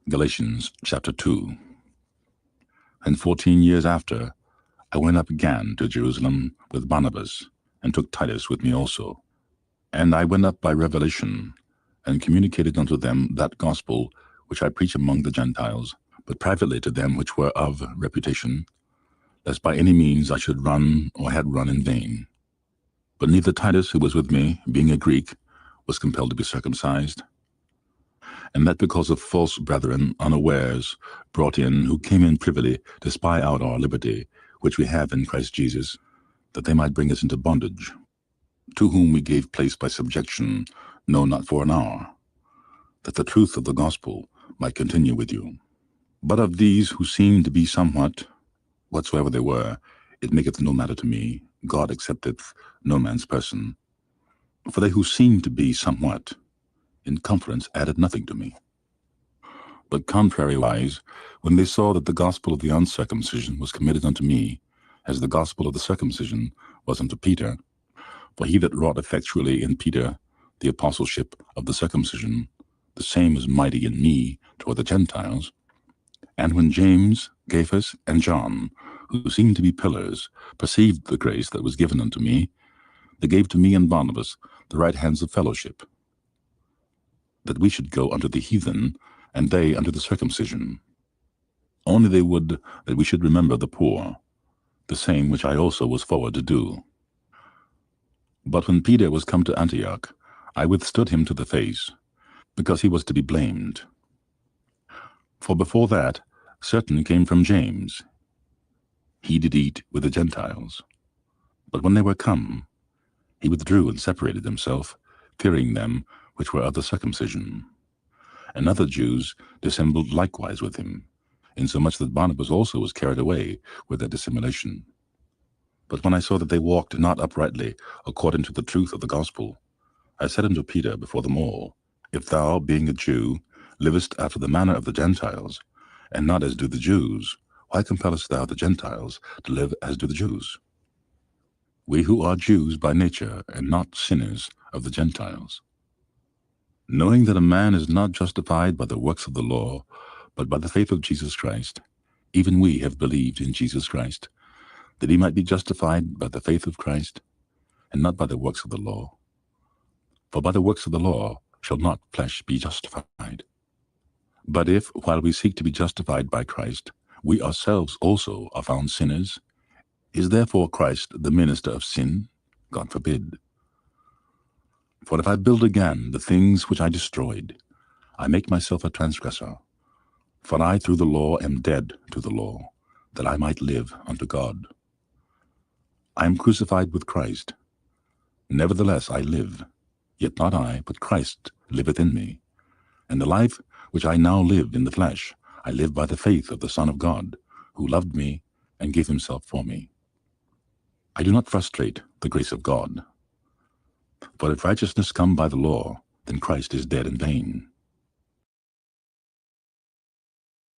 Galatians chapter 2. And 14 years after, I went up again to Jerusalem with Barnabas, and took Titus with me also. And I went up by revelation, and communicated unto them that gospel which I preach among the Gentiles, but privately to them which were of reputation, lest by any means I should run or had run in vain. But neither Titus, who was with me, being a Greek, was compelled to be circumcised, and that because of false brethren unawares brought in, who came in privily to spy out our liberty, which we have in Christ Jesus, that they might bring us into bondage, to whom we gave place by subjection, no, not for an hour, that the truth of the gospel might continue with you. But of these who seemed to be somewhat, whatsoever they were, it maketh no matter to me, God accepteth no man's person. For they who seemed to be somewhat, in conference added nothing to me. But contrariwise, when they saw that the gospel of the uncircumcision was committed unto me, as the gospel of the circumcision was unto Peter, for he that wrought effectually in Peter the apostleship of the circumcision, the same is mighty in me toward the Gentiles. And when James, Cephas, and John, who seemed to be pillars, perceived the grace that was given unto me, they gave to me and Barnabas the right hands of fellowship, that we should go unto the heathen, and they unto the circumcision. Only they would that we should remember the poor, the same which I also was forward to do. But when Peter was come to Antioch, I withstood him to the face, because he was to be blamed. For before that, certain came from James. He did eat with the Gentiles. But when they were come, he withdrew and separated himself, fearing them which were of the circumcision. And other Jews dissembled likewise with him, insomuch that Barnabas also was carried away with their dissimulation. But when I saw that they walked not uprightly according to the truth of the gospel, I said unto Peter before them all, If thou, being a Jew, livest after the manner of the Gentiles, and not as do the Jews, why compellest thou the Gentiles to live as do the Jews? We who are Jews by nature, and not sinners of the Gentiles. Knowing that a man is not justified by the works of the law, but by the faith of Jesus Christ, even we have believed in Jesus Christ, that he might be justified by the faith of Christ, and not by the works of the law. For by the works of the law shall not flesh be justified. But if, while we seek to be justified by Christ, we ourselves also are found sinners, is therefore Christ the minister of sin? God forbid. For if I build again the things which I destroyed, I make myself a transgressor. For I through the law am dead to the law, that I might live unto God. I am crucified with Christ. Nevertheless I live, yet not I, but Christ liveth in me. And the life which I now live in the flesh, I live by the faith of the Son of God, who loved me and gave himself for me. I do not frustrate the grace of God. For if righteousness come by the law, then Christ is dead in vain.